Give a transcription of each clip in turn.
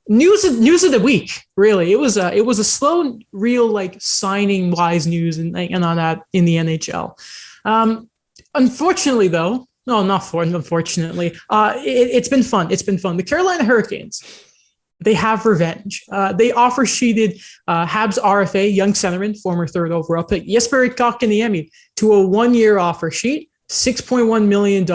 news of the week. Really, it was a slow, real like signing wise news and on that in the NHL. Unfortunately, though, no, not for unfortunately, it's been fun. It's been fun. The Carolina Hurricanes, they have revenge. They offer sheeted Habs RFA, young centerman, former third overall pick, Jesperi Kotkaniemi, to a 1-year offer sheet. $6.1 million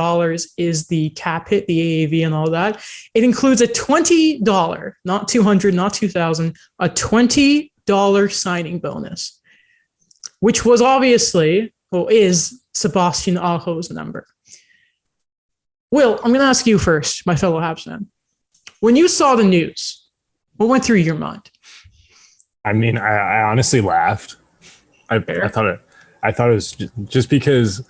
is the cap hit, the AAV and all that. It includes a $20, not 200, not 2000, a $20 signing bonus, which was obviously, or is Sebastian Aho's number. Will, I'm going to ask you first, my fellow Habs fan. When you saw the news, what went through your mind? I mean, I honestly laughed. I thought it was just because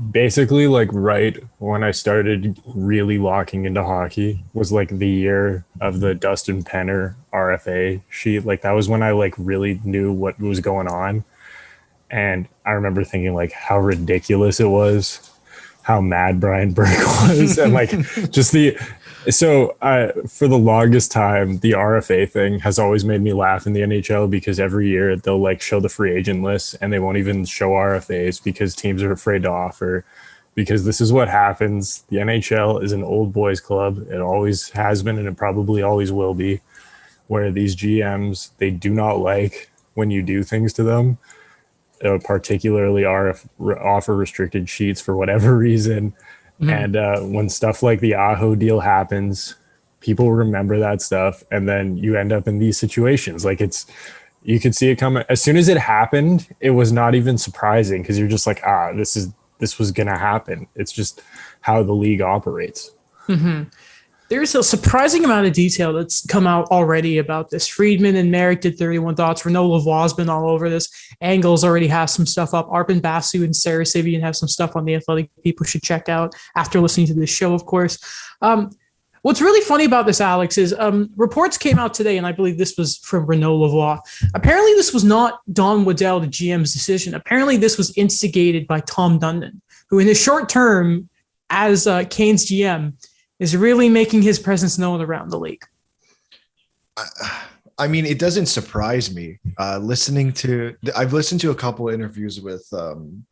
basically, like, right when I started really locking into hockey was like the year of the Dustin Penner RFA sheet. Like, that was when I like really knew what was going on. And I remember thinking like how ridiculous it was, how mad Brian Burke was, and like just for the longest time, the RFA thing has always made me laugh in the NHL because every year they'll like show the free agent list and they won't even show RFAs because teams are afraid to offer, because this is what happens. The NHL is an old boys club. It always has been and it probably always will be, where these GMs, they do not like when you do things to them, particularly offer restricted sheets for whatever reason. Mm-hmm. And when stuff like the Aho deal happens, people remember that stuff, and then you end up in these situations. Like, you could see it coming as soon as it happened. It was not even surprising because you're just like, this was gonna happen. It's just how the league operates. Mm-hmm. There's a surprising amount of detail that's come out already about this. Friedman and Merrick did 31 Thoughts. Renaud Lavoie's been all over this. Angles already has some stuff up. Arpin Basu and Sarah Sivian have some stuff on The Athletic people should check out after listening to this show, of course. What's really funny about this, Alex, is reports came out today, and I believe this was from Renaud Lavoie. Apparently, this was not Don Waddell, the GM's decision. Apparently, this was instigated by Tom Dundon, who in his short term as Canes GM is really making his presence known around the league. I mean, it doesn't surprise me. I've listened to a couple of interviews with Tom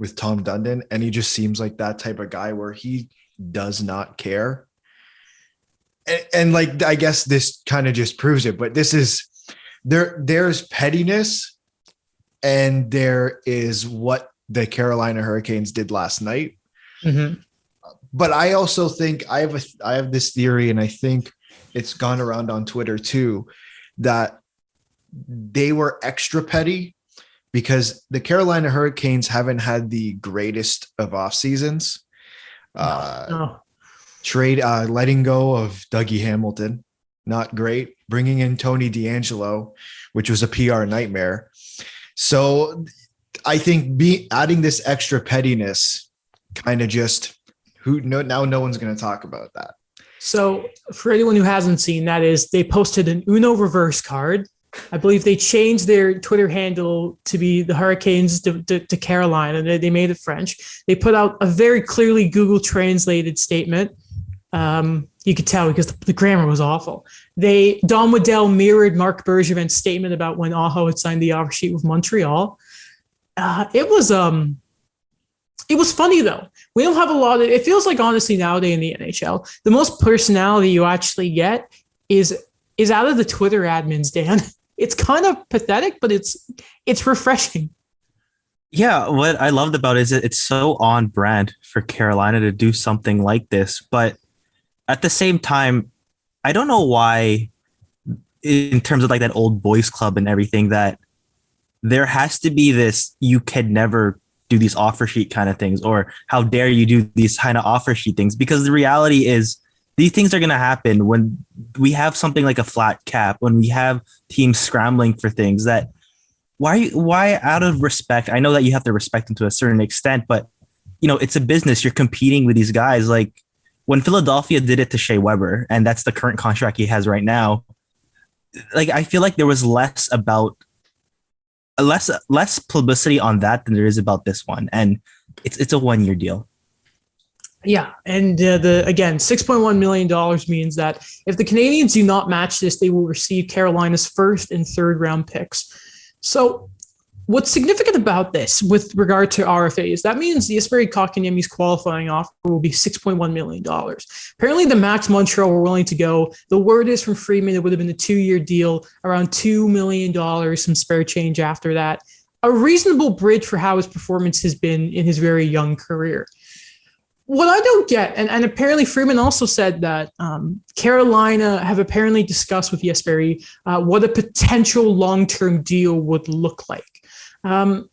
Dundon, and he just seems like that type of guy where he does not care. And like, I guess this kind of just proves it, but there's pettiness, and there is what the Carolina Hurricanes did last night. Mm-hmm. But I also think I have this theory, and I think it's gone around on Twitter too, that they were extra petty because the Carolina Hurricanes haven't had the greatest of off seasons. Letting go of Dougie Hamilton, not great. Bringing in Tony DeAngelo, which was a PR nightmare. So I think adding this extra pettiness kind of just now no one's going to talk about that. So for anyone who hasn't seen, that is, they posted an Uno reverse card. I believe they changed their Twitter handle to be the Hurricanes to Carolina. They made it French. They put out a very clearly Google translated statement. You could tell because the grammar was awful. Don Waddell mirrored Marc Bergevin's statement about when Aho had signed the offer sheet with Montreal. It was funny, though. We don't have a lot of – it feels like, honestly, nowadays in the NHL, the most personality you actually get is out of the Twitter admins, Dan. It's kind of pathetic, but it's refreshing. Yeah, what I loved about it is it's so on brand for Carolina to do something like this. But at the same time, I don't know why, in terms of like that old boys club and everything, that there has to be this you can never do these offer sheet kind of things, or how dare you do these kind of offer sheet things, because the reality is these things are going to happen when we have something like a flat cap, when we have teams scrambling for things. That why out of respect, I know that you have to respect them to a certain extent, but it's a business. You're competing with these guys. Like when Philadelphia did it to Shea Weber, and that's the current contract he has right now, like I feel like there was less publicity on that than there is about this one, and it's a 1-year deal. Yeah, and the again, $6.1 million means that if the Canadiens do not match this, they will receive Carolina's first and third round picks. So, what's significant about this with regard to RFA is that means the Jesperi Kotkaniemi's qualifying offer will be $6.1 million. Apparently, the max Montreal were willing to go. The word is from Freeman it would have been a 2-year deal, around $2 million, some spare change after that. A reasonable bridge for how his performance has been in his very young career. What I don't get, and apparently Freeman also said that Carolina have apparently discussed with Jesperi what a potential long-term deal would look like. But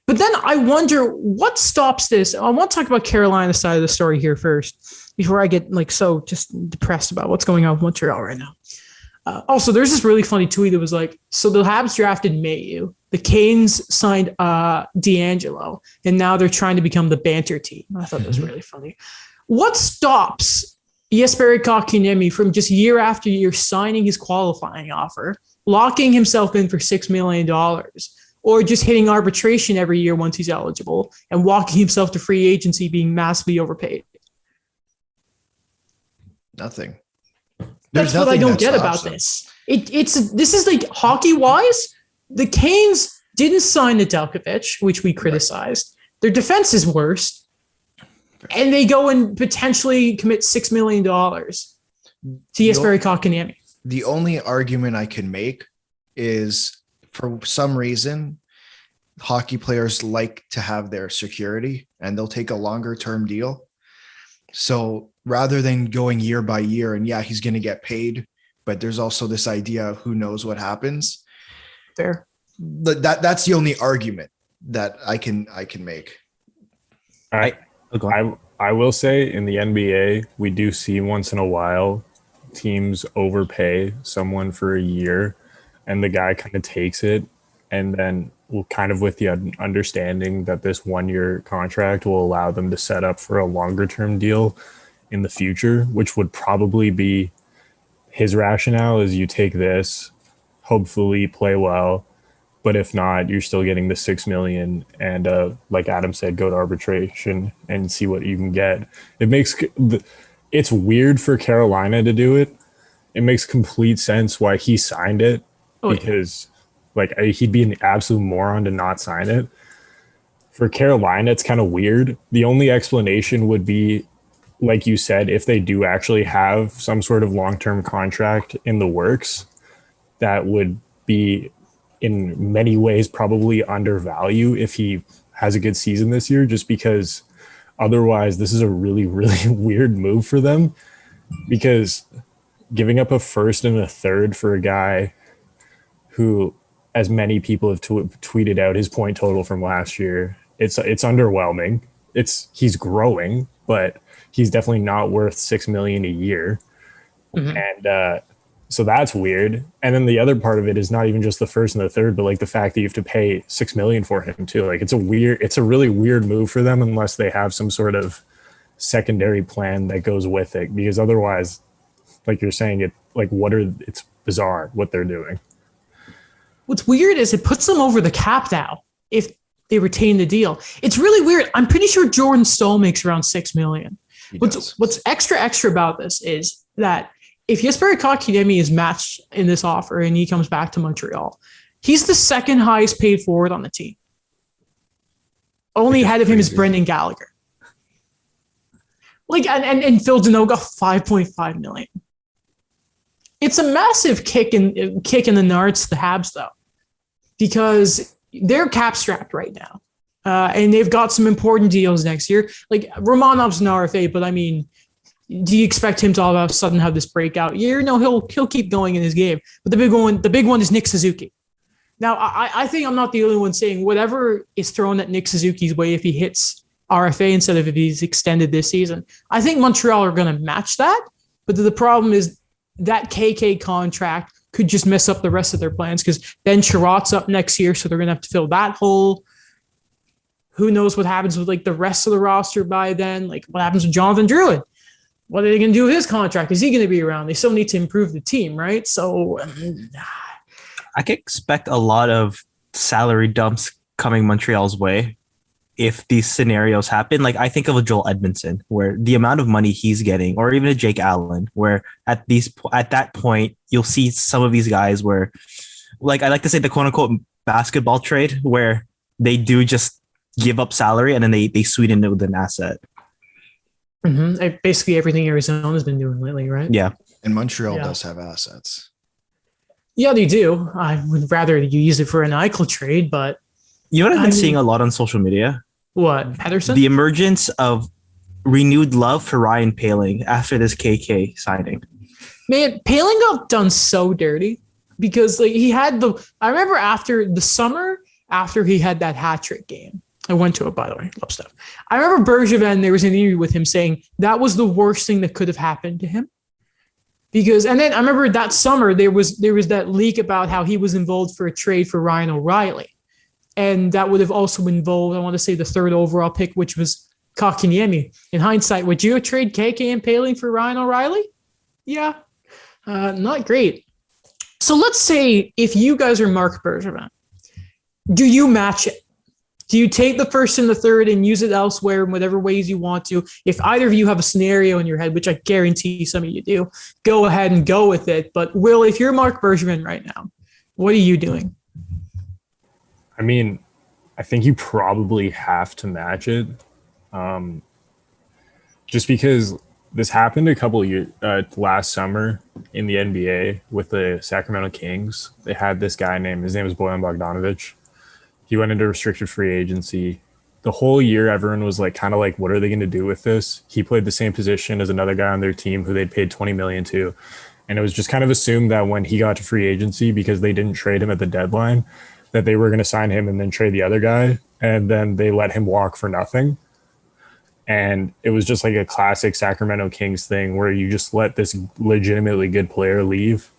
then I wonder what stops this. I want to talk about Carolina's side of the story here first before I get so just depressed about what's going on with Montreal right now. Also, there's this really funny tweet that was like, so the Habs drafted Mayu, the Canes signed D'Angelo, and now they're trying to become the banter team. I thought that was really funny. What stops Jesperi Kotkaniemi from just year after year signing his qualifying offer, locking himself in for $6 million, or just hitting arbitration every year once he's eligible and walking himself to free agency being massively overpaid? Nothing. That's what I don't get about this. This is like hockey-wise, the Canes didn't sign Nedeljkovic, which we criticized. Right. Their defense is worse. And they go and potentially commit $6 million to Jesperi Kotkaniemi. The only argument I can make is for some reason, hockey players like to have their security and they'll take a longer term deal. So rather than going year by year and he's going to get paid, but there's also this idea of who knows what happens. Fair. That's the only argument that I can make. I will say in the NBA, we do see once in a while teams overpay someone for a year and the guy kind of takes it and then will kind of with the understanding that this 1-year contract will allow them to set up for a longer term deal in the future, which would probably be his rationale is you take this, hopefully play well, but if not, you're still getting the $6 million and like Adam said, go to arbitration and see what you can get. It's weird for Carolina to do it. It makes complete sense why he signed it because he'd be an absolute moron to not sign it. For Carolina, it's kind of weird. The only explanation would be, like you said, if they do actually have some sort of long-term contract in the works, that would be in many ways probably undervalue if he has a good season this year, just because otherwise this is a really, really weird move for them, because giving up a first and a third for a guy who, as many people have tweeted out his point total from last year, it's underwhelming. He's growing, but he's definitely not worth $6 million a year. Mm-hmm. And so that's weird. And then the other part of it is not even just the first and the third, but like the fact that you have to pay $6 million for him too. Like it's a really weird move for them unless they have some sort of secondary plan that goes with it, because otherwise, like you're saying, it's bizarre what they're doing. What's weird is it puts them over the cap now if they retain the deal. It's really weird. I'm pretty sure Jordan Staal makes around $6 million. What's extra about this is that if Jesperi Kotkaniemi is matched in this offer and he comes back to Montreal, he's the second highest paid forward on the team. Only ahead of him is Brendan Gallagher. And Phil Danault, $5.5 million. It's a massive kick in the nards to the Habs, though, because they're cap strapped right now, and they've got some important deals next year. Like Romanov's an RFA, but I mean, do you expect him to all of a sudden have this breakout year? No, he'll keep going in his game. But the big one is Nick Suzuki. Now, I think I'm not the only one saying whatever is thrown at Nick Suzuki's way if he hits RFA instead of if he's extended this season. I think Montreal are going to match that, but the problem is that KK contract could just mess up the rest of their plans, because Ben Sherratt's up next year, so they're going to have to fill that hole. Who knows what happens with the rest of the roster by then? What happens with Jonathan Drouin? What are they going to do with his contract? Is he going to be around? They still need to improve the team, right? So I can expect a lot of salary dumps coming Montreal's way. if these scenarios happen. Like I think of a Joel Edmondson, where the amount of money he's getting, or even a Jake Allen, where at that point you'll see some of these guys where, like I like to say the quote unquote basketball trade, where they do just give up salary and then they sweeten it with an asset. Basically everything Arizona's been doing lately, right? Yeah. And Montreal does have assets. Yeah, they do. I would rather you use it for an Eichel trade, but You know what I've been seeing a lot on social media? What, Pedersen? The emergence of renewed love for Ryan Poehling after this KK signing. Man, Poehling got done so dirty because like he had I remember after the summer, after he had that hat trick game. I went to it, by the way. Love stuff. I remember Bergevin, there was an interview with him saying that was the worst thing that could have happened to him. And then I remember that summer there was that leak about how he was involved for a trade for Ryan O'Reilly. And that would have also involved, I want to say, the 3rd overall pick, which was Kotkaniemi. In hindsight, would you trade KK and Poehling for Ryan O'Reilly? Yeah. Not great. So let's say if you guys are Marc Bergevin, do you match it? Do you take the 1st and the 3rd and use it elsewhere in whatever ways you want to? If either of you have a scenario in your head, which I guarantee some of you do, go ahead and go with it. But Will, if you're Marc Bergevin right now, what are you doing? I mean, I think you probably have to match it. Just because this happened a couple of years last summer in the NBA with the Sacramento Kings. They had this guy his name was Bojan Bogdanovic. He went into restricted free agency. The whole year, everyone was like, kind of like, what are they going to do with this? He played the same position as another guy on their team who they'd paid $20 million to. And it was just kind of assumed that when he got to free agency, because they didn't trade him at the deadline, that they were going to sign him and then trade the other guy. And then they let him walk for nothing. And it was just like a classic Sacramento Kings thing where you just let this legitimately good player leave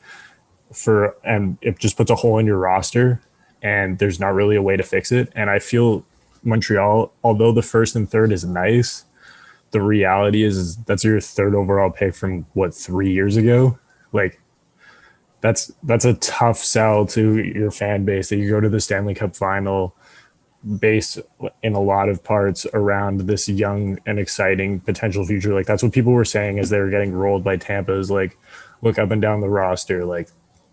and it just puts a hole in your roster. And there's not really a way to fix it. And I feel Montreal, although the 1st and 3rd is nice, the reality is that's your 3rd overall pick from 3 years ago. Like that's a tough sell to your fan base that you go to the Stanley Cup final based in a lot of parts around this young and exciting potential future. Like that's what people were saying as they were getting rolled by Tampa is like, look up and down the roster. Like,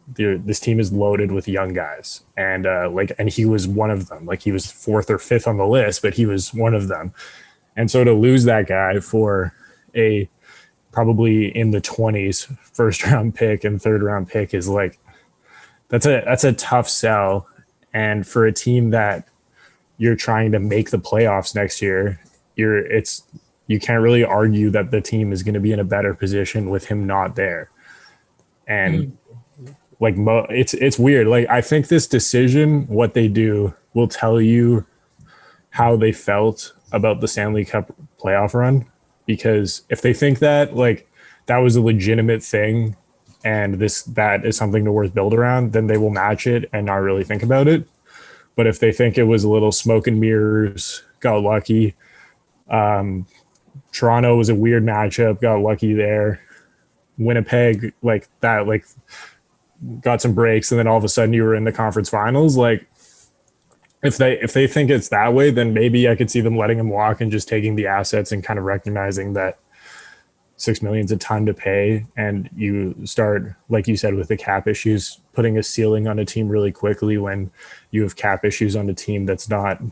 this team is loaded with young guys, and and he was one of them. Like he was 4th or 5th on the list, but he was one of them. And so to lose that guy for a probably in the 20s 1st round pick and 3rd round pick is like that's a tough sell. And for a team that you're trying to make the playoffs next year, you can't really argue that the team is going to be in a better position with him not there. And like it's weird. Like I think this decision, what they do, will tell you how they felt about the Stanley Cup playoff run. Because if they think that like that was a legitimate thing and that is something to worth build around, then they will match it and not really think about it. But if they think it was a little smoke and mirrors, got lucky. Toronto was a weird matchup, got lucky there. Winnipeg, like that, like got some breaks, and then all of a sudden you were in the conference finals. Like if they think it's that way, then maybe I could see them letting him walk and just taking the assets and kind of recognizing that $6 million is a ton to pay, and you start, like you said, with the cap issues, putting a ceiling on a team really quickly when you have cap issues on a team that's not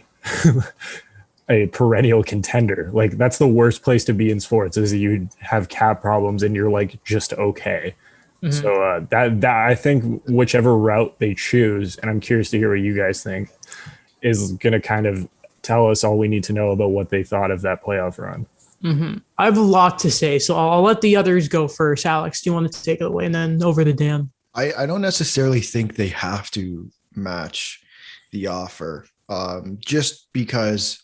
a perennial contender. Like that's the worst place to be in sports, is you have cap problems and you're like just okay. Mm-hmm. So that I think whichever route they choose, and I'm curious to hear what you guys think, is going to kind of tell us all we need to know about what they thought of that playoff run. Mm-hmm. I have a lot to say, so I'll let the others go first. Alex, do you want to take it away, and then over to Dan? I don't necessarily think they have to match the offer, just because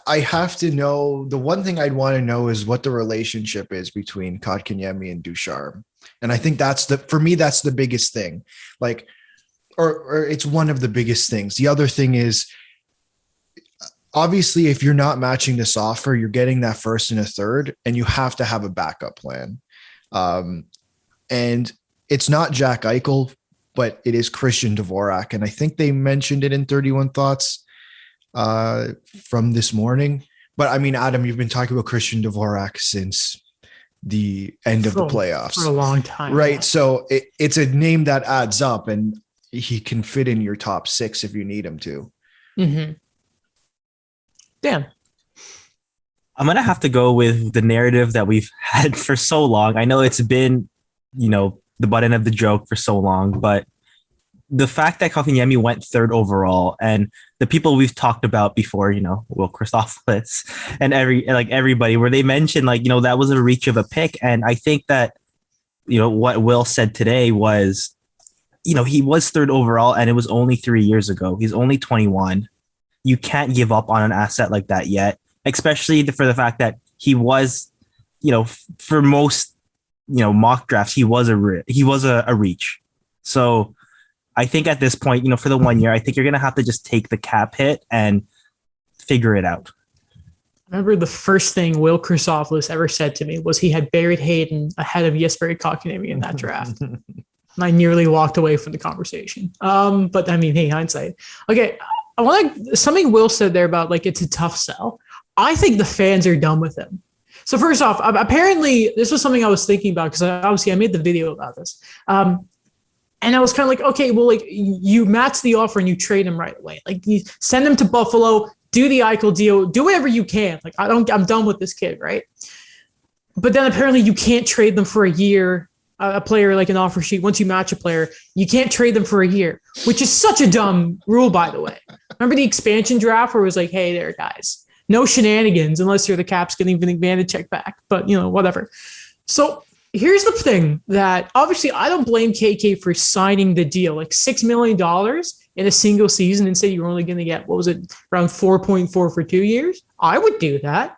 I have to know. The one thing I'd want to know is what the relationship is between Kotkaniemi and Ducharme. And I think for me, that's the biggest thing. Like, or it's one of the biggest things. The other thing is, obviously, if you're not matching this offer, you're getting that 1st and a 3rd, and you have to have a backup plan. And it's not Jack Eichel, but it is Christian Dvorak. And I think they mentioned it in 31 Thoughts. from this morning. But I mean, Adam, you've been talking about Christian Dvorak since the end of the playoffs for a long time, right? Yeah. So it's a name that adds up, and he can fit in your top 6 if you need him to. Mm-hmm. Dan. I'm going to have to go with the narrative that we've had for so long. I know it's been, the butt end of the joke for so long, but the fact that Kotkaniemi went 3rd overall, and the people we've talked about before, Will Christophilus and everybody, where they mentioned that was a reach of a pick. And I think that, what Will said today was, he was 3rd overall, and it was only 3 years ago. He's only 21. You can't give up on an asset like that yet, especially for the fact that he was, for most, mock drafts, he was a reach. So I think at this point, for the 1 year, I think you're going to have to just take the cap hit and figure it out. I remember the first thing Will Christophilus ever said to me was he had buried Hayden ahead of Jesperi Kotkaniemi in that draft. And I nearly walked away from the conversation. But I mean, hey, hindsight. Okay, I want something Will said there about it's a tough sell. I think the fans are done with him. So first off, apparently this was something I was thinking about because I made the video about this. And I was kind of like, okay, well, you match the offer and you trade him right away. You send him to Buffalo, do the Eichel deal, do whatever you can. I'm done with this kid, right? But then apparently you can't trade them for a year. A player like an offer sheet, once you match a player, you can't trade them for a year, which is such a dumb rule, by the way. Remember the expansion draft where it was like, hey there, guys, no shenanigans unless you're the Caps getting an advantage check back, but whatever. So here's the thing that obviously I don't blame KK for signing the deal, $6 million in a single season and say you're only going to get, around 4.4 for 2 years. I would do that.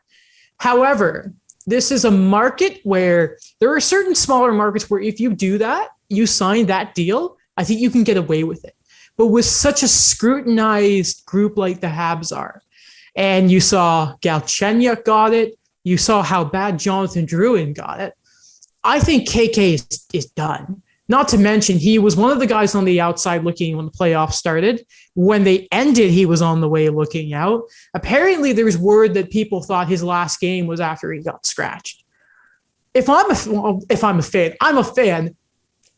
However, this is a market where there are certain smaller markets where if you do that, you sign that deal, I think you can get away with it. But with such a scrutinized group like the Habs are, and you saw Galchenyuk got it, you saw how bad Jonathan Drouin got it, I think KK is done. Not to mention, he was one of the guys on the outside looking when the playoffs started. When they ended, he was on the way looking out. Apparently, there was word that people thought his last game was after he got scratched. If I'm a fan.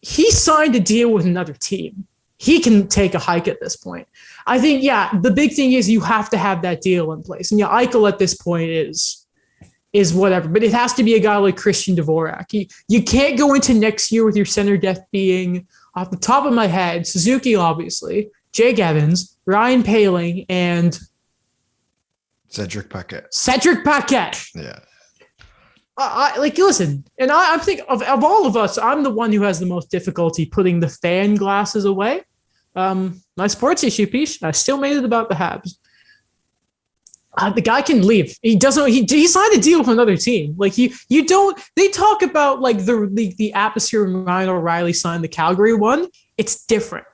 He signed a deal with another team. He can take a hike at this point. I think, the big thing is you have to have that deal in place. And Eichel at this point is whatever, but it has to be a guy like Christian Dvorak. You can't go into next year with your center depth being, off the top of my head, Suzuki, obviously, Jake Evans, Ryan Poehling, and Cedric Paquette. Yeah. Listen, and I think of all of us, I'm the one who has the most difficulty putting the fan glasses away. My sports issue piece, I still made it about the Habs. The guy can leave. He doesn't. He signed a deal with another team. You don't. They talk about the atmosphere when Ryan O'Reilly signed the Calgary one. It's different.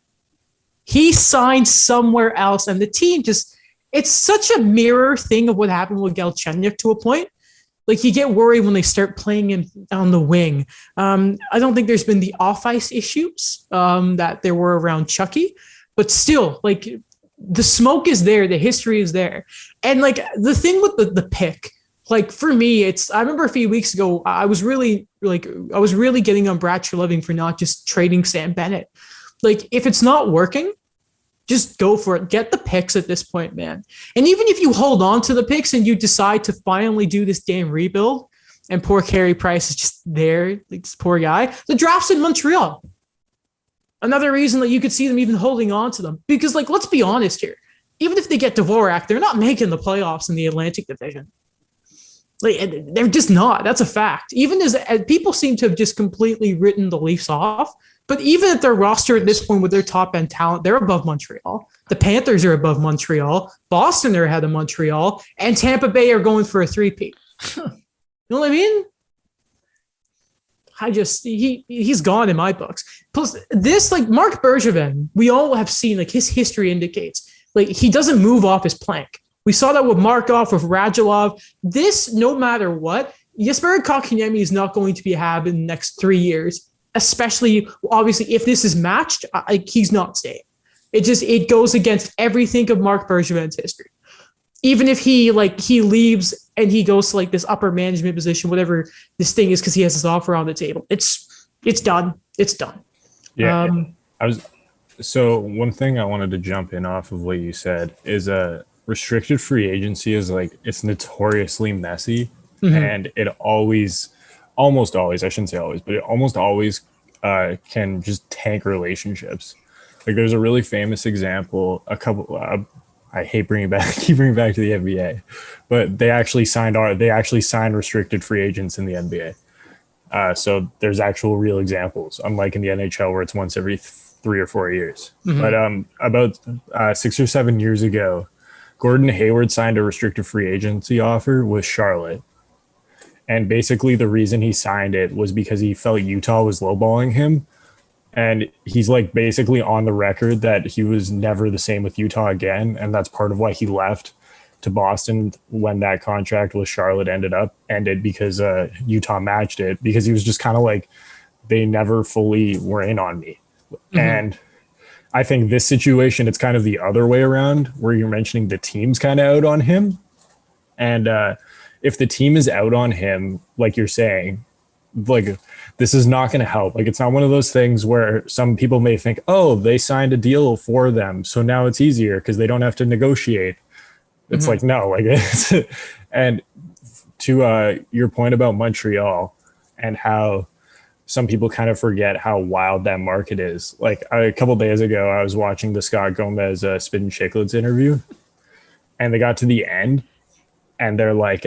He signed somewhere else, and the team just. It's such a mirror thing of what happened with Galchenyuk to a point. You get worried when they start playing him on the wing. I don't think there's been the off ice issues that there were around Chucky, but still, the smoke is there, the history is there. And the thing with the pick, for me, I remember a few weeks ago, I was really getting on Brad Treliving for not just trading Sam Bennett. If it's not working, just go for it. Get the picks at this point, man. And even if you hold on to the picks and you decide to finally do this damn rebuild and poor Carey Price is just there, this poor guy, the draft's in Montreal. Another reason that you could see them even holding on to them. Because, let's be honest here. Even if they get Dvorak, they're not making the playoffs in the Atlantic Division. They're just not. That's a fact. Even as people seem to have just completely written the Leafs off. But even at their roster at this point with their top end talent, they're above Montreal. The Panthers are above Montreal. Boston are ahead of Montreal. And Tampa Bay are going for a three-peat. You know what I mean? He's gone in my books. Plus this, Mark Bergevin, we all have seen, his history indicates, he doesn't move off his plank. We saw that with Markov, with Radulov. This, no matter what, Jesperi Kotkaniemi is not going to be a Hab in the next 3 years, especially, obviously, if this is matched, he's not staying. It goes against everything of Mark Bergevin's history. even if he leaves and he goes to like this upper management position, whatever this thing is, because he has his offer on the table, it's done. It's done. Yeah. So one thing I wanted to jump in off of what you said is restricted free agency is like, it's notoriously messy, and it almost always, I shouldn't say always, but it almost always can just tank relationships. Like there's a really famous example, I hate keep bringing back to the NBA, but they actually signed restricted free agents in the NBA. So there's actual real examples, unlike in the NHL where it's once every 3 or 4 years. But about 6 or 7 years ago, Gordon Hayward signed a restricted free agency offer with Charlotte. And basically the reason he signed it was because he felt Utah was lowballing him. And he's like basically on the record that he was never the same with Utah again. And that's part of why he left to Boston when that contract with Charlotte ended because Utah matched it, because he was just kind of like, they never fully were in on me. And I think this situation, it's kind of the other way around, where you're mentioning the team's kind of out on him. And if the team is out on him, like you're saying, like this is not going to help. Like it's not one of those things where some people may think, oh, they signed a deal for them, so now it's easier because they don't have to negotiate. It's like, no, like it's, and to your point about Montreal and how some people kind of forget how wild that market is. Like a couple days ago, I was watching the Scott Gomez Spittin' Chicklets interview, and they got to the end, and they're like,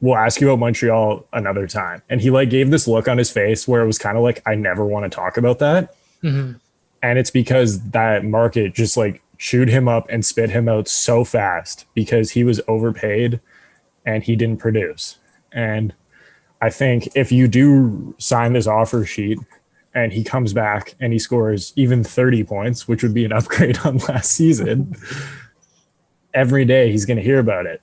we'll ask you about Montreal another time. And he like gave this look on his face where it was kind of like, I never want to talk about that. And it's because that market just like chewed him up and spit him out so fast because he was overpaid and he didn't produce. And I think if you do sign this offer sheet and he comes back and he scores even 30 points, which would be an upgrade on last season, every day he's going to hear about it.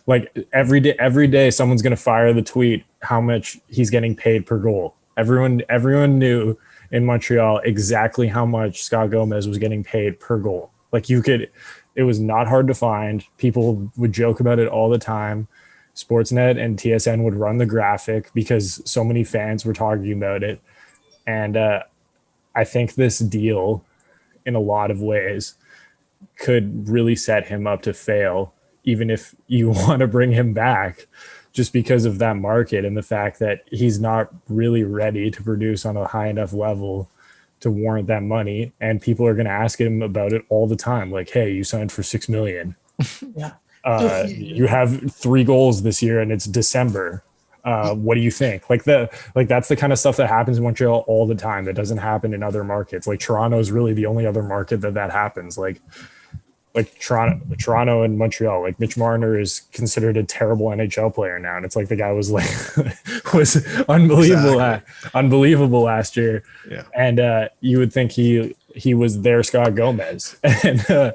Like every day someone's going to fire the tweet how much he's getting paid per goal. Everyone knew in Montreal exactly how much Scott Gomez was getting paid per goal. Like it was not hard to find. People would joke about it all the time. Sportsnet and TSN would run the graphic because so many fans were talking about it. And I think this deal, in a lot of ways, could really set him up to fail, even if you want to bring him back, just because of that market and the fact that he's not really ready to produce on a high enough level to warrant that money. And people are going to ask him about it all the time. Like, hey, you signed for $6 million. Yeah. You have 3 goals this year and it's December. What do you think? Like that's the kind of stuff that happens in Montreal all the time. That doesn't happen in other markets. Like Toronto is really the only other market that happens. Like Toronto and Montreal. Like Mitch Marner is considered a terrible NHL player now, and it's like the guy was like was unbelievable last year. Yeah. And you would think he was their Scott Gomez, and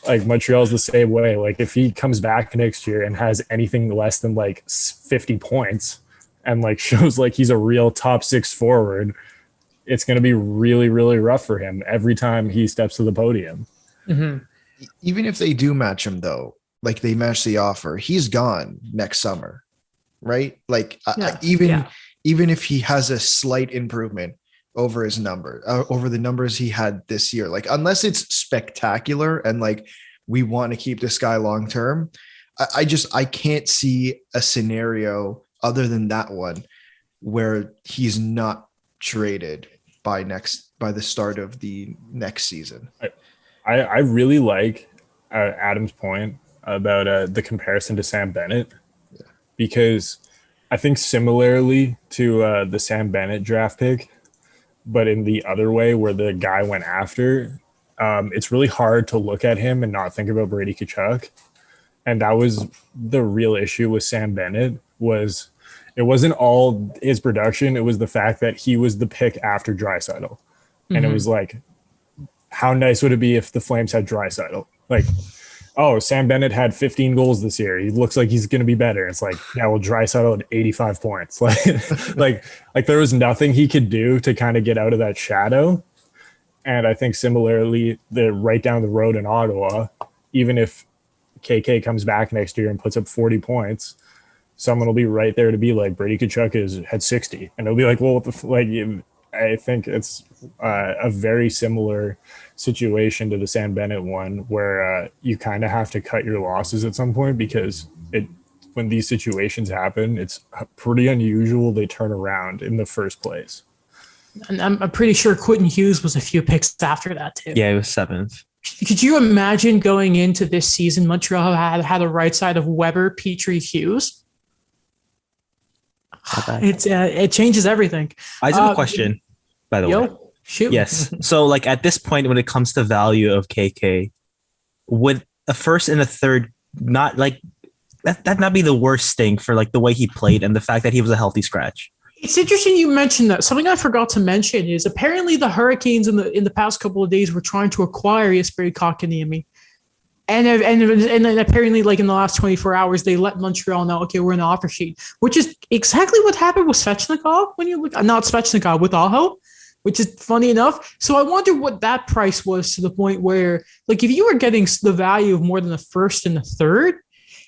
like Montreal's the same way. Like if he comes back next year and has anything less than like 50 points and like shows like he's a real top 6 forward, it's going to be really, really rough for him every time he steps to the podium. Even if they do match him though, like they match the offer, he's gone next summer, right? Like even if he has a slight improvement over his number, over the numbers he had this year, like unless it's spectacular and like we want to keep this guy long term, I can't see a scenario other than that one where he's not traded by the start of the next season. I really like Adam's point about the comparison to Sam Bennett, because I think similarly to the Sam Bennett draft pick, but in the other way where the guy went after, it's really hard to look at him and not think about Brady Tkachuk. And that was the real issue with Sam Bennett. It wasn't all his production. It was the fact that he was the pick after Draisaitl. And it was like, how nice would it be if the Flames had Draisaitl? Like, oh, Sam Bennett had 15 goals this year. He looks like he's going to be better. It's like, yeah, well, Draisaitl had 85 points. Like there was nothing he could do to kind of get out of that shadow. And I think similarly, right down the road in Ottawa, even if KK comes back next year and puts up 40 points, someone will be right there to be like, Brady Tkachuk had 60, and it'll be like, well, I think it's a very similar situation to the Sam Bennett one, where you kind of have to cut your losses at some point, because when these situations happen, it's pretty unusual they turn around in the first place. And I'm pretty sure Quentin Hughes was a few picks after that too. Yeah, he was 7th. Could you imagine going into this season, Montreal had a right side of Weber, Petrie, Hughes? It changes everything. I have a question, by the way. Shoot. Yes. So, like, at this point, when it comes to value of KK, would a first and a third not like that not be the worst thing for like the way he played and the fact that he was a healthy scratch? It's interesting you mentioned that. Something I forgot to mention is apparently the Hurricanes in the past couple of days were trying to acquire Jesperi Kotkaniemi. And then apparently, like in the last 24 hours, they let Montreal know, okay, we're in the offer sheet, which is exactly what happened with Svechnikov when you look, not Svechnikov, with Aho, which is funny enough. So I wonder what that price was, to the point where, like, if you were getting the value of more than a first and a third,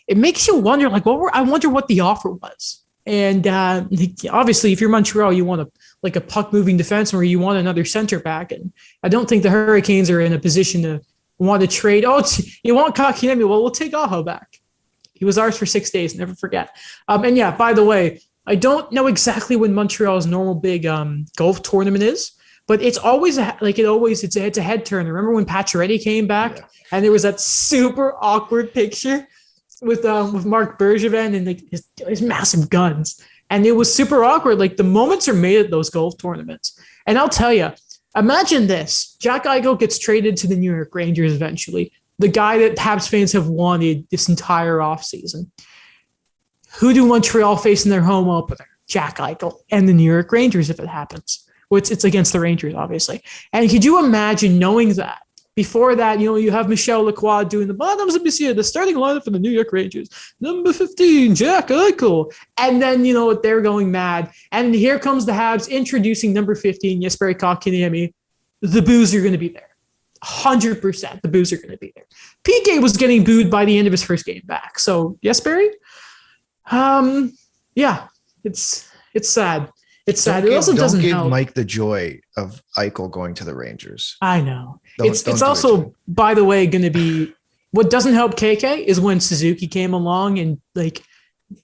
it makes you wonder, like, I wonder what the offer was. And obviously, if you're Montreal, you want a puck moving defenseman, or you want another center back. And I don't think the Hurricanes are in a position to want to trade. Oh, you want Kotkaniemi? Well, we'll take Aho back. He was ours for 6 days. Never forget. And yeah, by the way, I don't know exactly when Montreal's normal big golf tournament is, but it's always it's a head turner. Remember when Pacioretty came back and there was that super awkward picture with Mark Bergevin and like his massive guns, and it was super awkward. Like, the moments are made at those golf tournaments. And I'll tell you, imagine this: Jack Eichel gets traded to the New York Rangers eventually, the guy that Habs fans have wanted this entire offseason. Who do Montreal face in their home opener? Jack Eichel and the New York Rangers, if it happens. Well, it's against the Rangers, obviously. And could you imagine knowing that? Before that, you have Michel Lacroix doing the bottoms of the starting lineup for the New York Rangers. Number 15, Jack Eichel. And then, they're going mad. And here comes the Habs introducing number 15, Jesperi Kotkaniemi. The boos are going to be there. 100%. The boos are going to be there. PK was getting booed by the end of his first game back. So, Jesperi? Yeah, it's sad. It's sad. It also doesn't give help. Mike the joy of Eichel going to the Rangers. I know. Don't It's also, by the way, going to be, what doesn't help KK is when Suzuki came along and, like,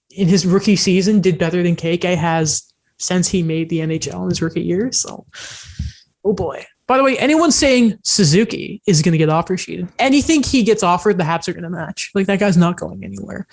in his rookie season did better than KK has since he made the NHL in his rookie year. So, oh boy. By the way, anyone saying Suzuki is going to get offer sheeted, anything he gets offered, the Habs are going to match. Like, that guy's not going anywhere.